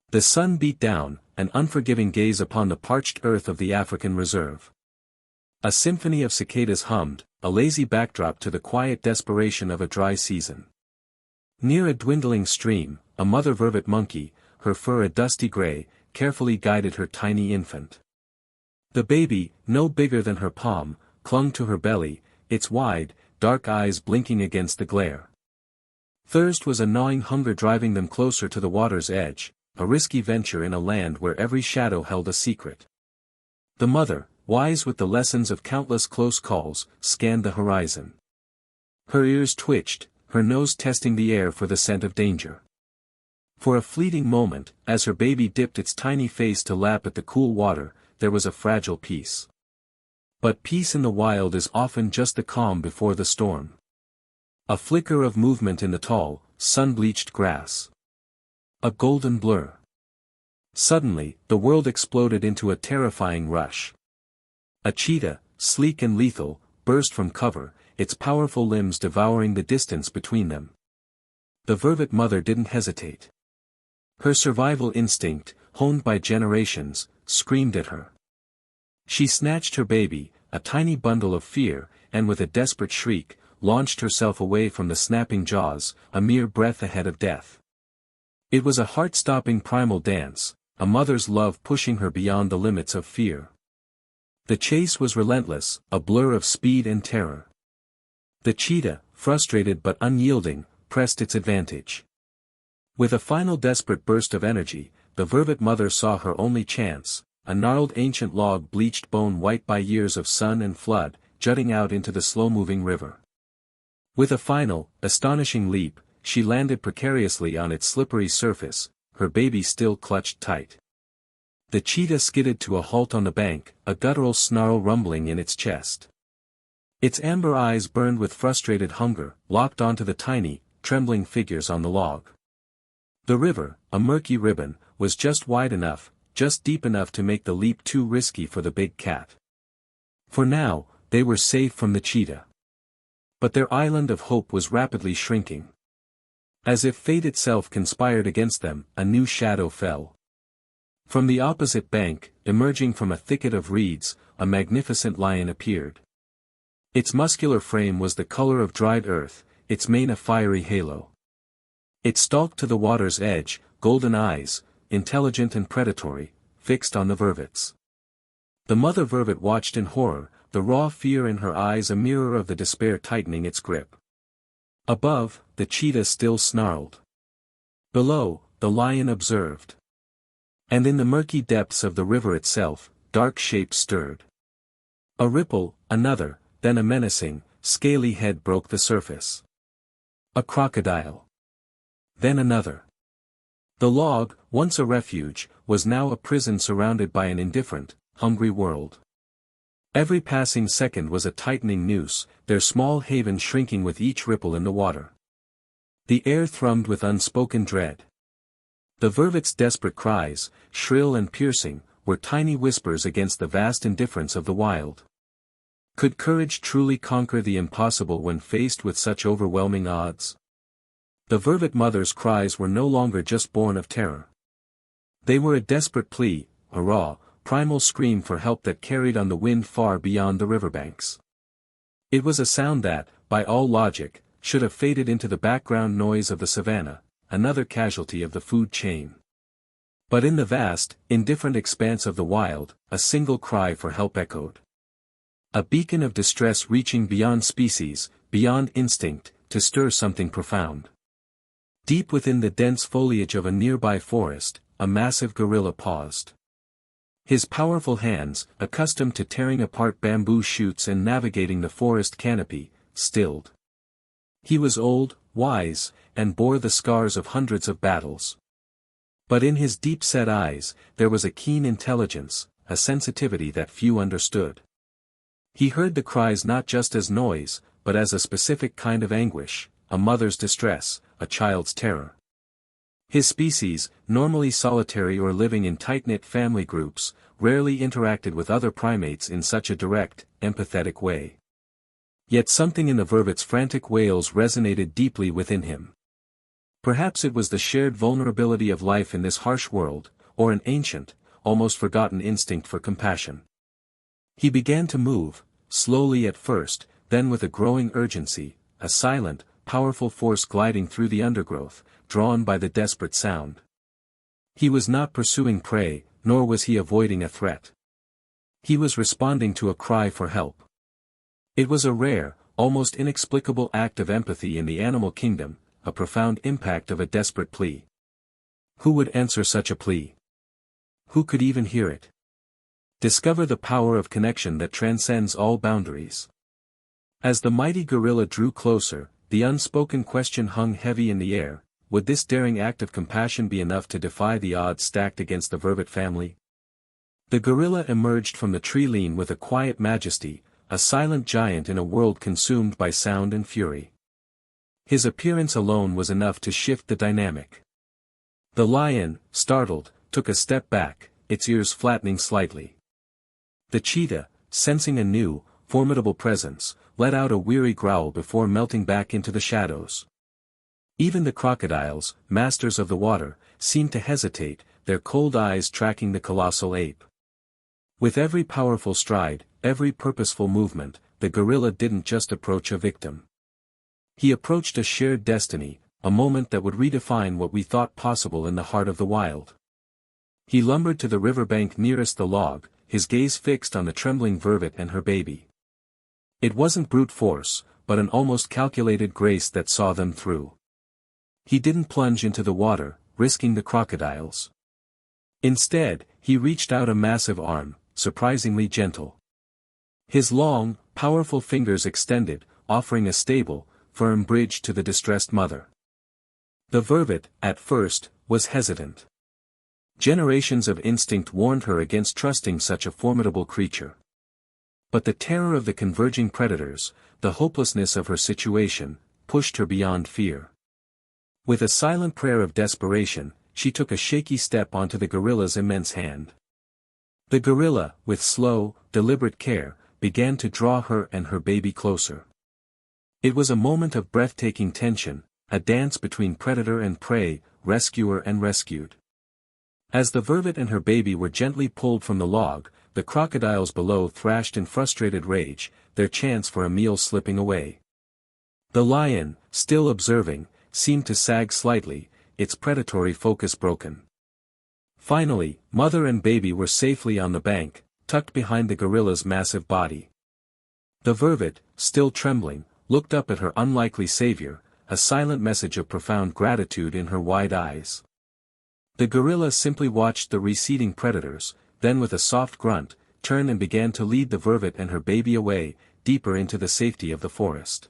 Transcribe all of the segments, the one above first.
The sun beat down, an unforgiving gaze upon the parched earth of the African reserve. A symphony of cicadas hummed, a lazy backdrop to the quiet desperation of a dry season. Near a dwindling stream, a mother vervet monkey, her fur a dusty gray, carefully guided her tiny infant. The baby, no bigger than her palm, clung to her belly, its wide, dark eyes blinking against the glare. Thirst was a gnawing hunger driving them closer to the water's edge, a risky venture in a land where every shadow held a secret. The mother, wise with the lessons of countless close calls, scanned the horizon. Her ears twitched, her nose testing the air for the scent of danger. For a fleeting moment, as her baby dipped its tiny face to lap at the cool water, there was a fragile peace. But peace in the wild is often just the calm before the storm. A flicker of movement in the tall, sun-bleached grass. A golden blur. Suddenly, the world exploded into a terrifying rush. A cheetah, sleek and lethal, burst from cover, its powerful limbs devouring the distance between them. The vervet mother didn't hesitate. Her survival instinct, honed by generations, screamed at her. She snatched her baby, a tiny bundle of fear, and with a desperate shriek, launched herself away from the snapping jaws, a mere breath ahead of death. It was a heart-stopping primal dance, a mother's love pushing her beyond the limits of fear. The chase was relentless, a blur of speed and terror. The cheetah, frustrated but unyielding, pressed its advantage. With a final desperate burst of energy, the vervet mother saw her only chance, a gnarled ancient log bleached bone white by years of sun and flood, jutting out into the slow-moving river. With a final, astonishing leap, she landed precariously on its slippery surface, her baby still clutched tight. The cheetah skidded to a halt on the bank, a guttural snarl rumbling in its chest. Its amber eyes burned with frustrated hunger, locked onto the tiny, trembling figures on the log. The river, a murky ribbon, was just wide enough, just deep enough to make the leap too risky for the big cat. For now, they were safe from the cheetah. But their island of hope was rapidly shrinking. As if fate itself conspired against them, a new shadow fell. From the opposite bank, emerging from a thicket of reeds, a magnificent lion appeared. Its muscular frame was the color of dried earth, its mane a fiery halo. It stalked to the water's edge, golden eyes, intelligent and predatory, fixed on the vervets. The mother vervet watched in horror, the raw fear in her eyes a mirror of the despair tightening its grip. Above, the cheetah still snarled. Below, the lion observed. And in the murky depths of the river itself, dark shapes stirred. A ripple, another, then a menacing, scaly head broke the surface. A crocodile. Then another. The log, once a refuge, was now a prison surrounded by an indifferent, hungry world. Every passing second was a tightening noose, their small haven shrinking with each ripple in the water. The air thrummed with unspoken dread. The vervet's desperate cries, shrill and piercing, were tiny whispers against the vast indifference of the wild. Could courage truly conquer the impossible when faced with such overwhelming odds? The vervet mother's cries were no longer just born of terror. They were a desperate plea, a raw, primal scream for help that carried on the wind far beyond the riverbanks. It was a sound that, by all logic, should have faded into the background noise of the savannah, another casualty of the food chain. But in the vast, indifferent expanse of the wild, a single cry for help echoed. A beacon of distress reaching beyond species, beyond instinct, to stir something profound. Deep within the dense foliage of a nearby forest, a massive gorilla paused. His powerful hands, accustomed to tearing apart bamboo shoots and navigating the forest canopy, stilled. He was old, wise, and bore the scars of hundreds of battles. But in his deep-set eyes, there was a keen intelligence, a sensitivity that few understood. He heard the cries not just as noise, but as a specific kind of anguish, a mother's distress, a child's terror. His species, normally solitary or living in tight-knit family groups, rarely interacted with other primates in such a direct, empathetic way. Yet something in the vervet's frantic wails resonated deeply within him. Perhaps it was the shared vulnerability of life in this harsh world, or an ancient, almost forgotten instinct for compassion. He began to move, slowly at first, then with a growing urgency, a silent, powerful force gliding through the undergrowth, drawn by the desperate sound. He was not pursuing prey, nor was he avoiding a threat. He was responding to a cry for help. It was a rare, almost inexplicable act of empathy in the animal kingdom, a profound impact of a desperate plea. Who would answer such a plea? Who could even hear it? Discover the power of connection that transcends all boundaries. As the mighty gorilla drew closer, the unspoken question hung heavy in the air: would this daring act of compassion be enough to defy the odds stacked against the vervet family? The gorilla emerged from the tree lean with a quiet majesty, a silent giant in a world consumed by sound and fury. His appearance alone was enough to shift the dynamic. The lion, startled, took a step back, its ears flattening slightly. The cheetah, sensing a new, formidable presence, let out a weary growl before melting back into the shadows. Even the crocodiles, masters of the water, seemed to hesitate, their cold eyes tracking the colossal ape. With every powerful stride, every purposeful movement, the gorilla didn't just approach a victim. He approached a shared destiny, a moment that would redefine what we thought possible in the heart of the wild. He lumbered to the riverbank nearest the log, his gaze fixed on the trembling vervet and her baby. It wasn't brute force, but an almost calculated grace that saw them through. He didn't plunge into the water, risking the crocodiles. Instead, he reached out a massive arm, surprisingly gentle. His long, powerful fingers extended, offering a stable, firm bridge to the distressed mother. The vervet, at first, was hesitant. Generations of instinct warned her against trusting such a formidable creature. But the terror of the converging predators, the hopelessness of her situation, pushed her beyond fear. With a silent prayer of desperation, she took a shaky step onto the gorilla's immense hand. The gorilla, with slow, deliberate care, began to draw her and her baby closer. It was a moment of breathtaking tension, a dance between predator and prey, rescuer and rescued. As the vervet and her baby were gently pulled from the log, the crocodiles below thrashed in frustrated rage, their chance for a meal slipping away. The lion, still observing, seemed to sag slightly, its predatory focus broken. Finally, mother and baby were safely on the bank, tucked behind the gorilla's massive body. The vervet, still trembling, looked up at her unlikely savior, a silent message of profound gratitude in her wide eyes. The gorilla simply watched the receding predators, then with a soft grunt, turned and began to lead the vervet and her baby away, deeper into the safety of the forest.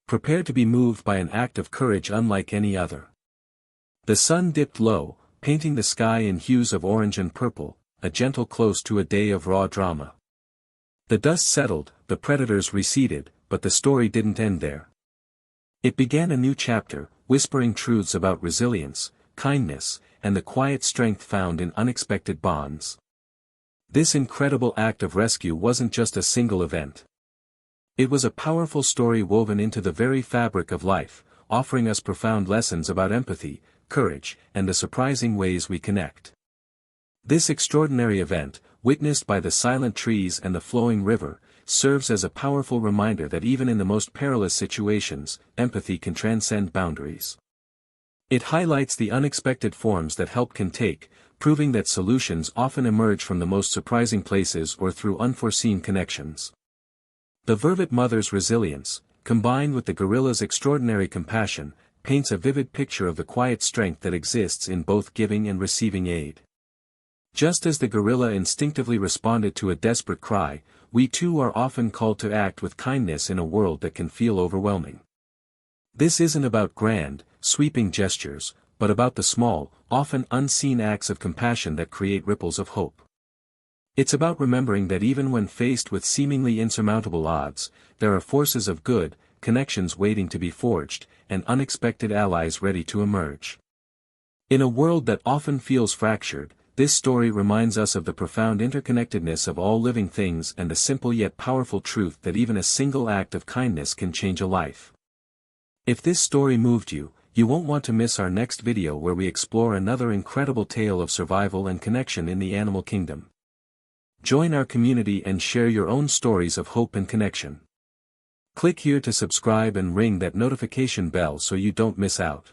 Prepared to be moved by an act of courage unlike any other. The sun dipped low, painting the sky in hues of orange and purple, a gentle close to a day of raw drama. The dust settled, the predators receded, but the story didn't end there. It began a new chapter, whispering truths about resilience, kindness, and the quiet strength found in unexpected bonds. This incredible act of rescue wasn't just a single event. It was a powerful story woven into the very fabric of life, offering us profound lessons about empathy, courage, and the surprising ways we connect. This extraordinary event, witnessed by the silent trees and the flowing river, serves as a powerful reminder that even in the most perilous situations, empathy can transcend boundaries. It highlights the unexpected forms that help can take, proving that solutions often emerge from the most surprising places or through unforeseen connections. The vervet mother's resilience, combined with the gorilla's extraordinary compassion, paints a vivid picture of the quiet strength that exists in both giving and receiving aid. Just as the gorilla instinctively responded to a desperate cry, we too are often called to act with kindness in a world that can feel overwhelming. This isn't about grand, sweeping gestures, but about the small, often unseen acts of compassion that create ripples of hope. It's about remembering that even when faced with seemingly insurmountable odds, there are forces of good, connections waiting to be forged, and unexpected allies ready to emerge. In a world that often feels fractured, this story reminds us of the profound interconnectedness of all living things and the simple yet powerful truth that even a single act of kindness can change a life. If this story moved you, You won't want to miss our next video where we explore another incredible tale of survival and connection in the animal kingdom. Join our community and share your own stories of hope and connection. Click here to subscribe and ring that notification bell so you don't miss out.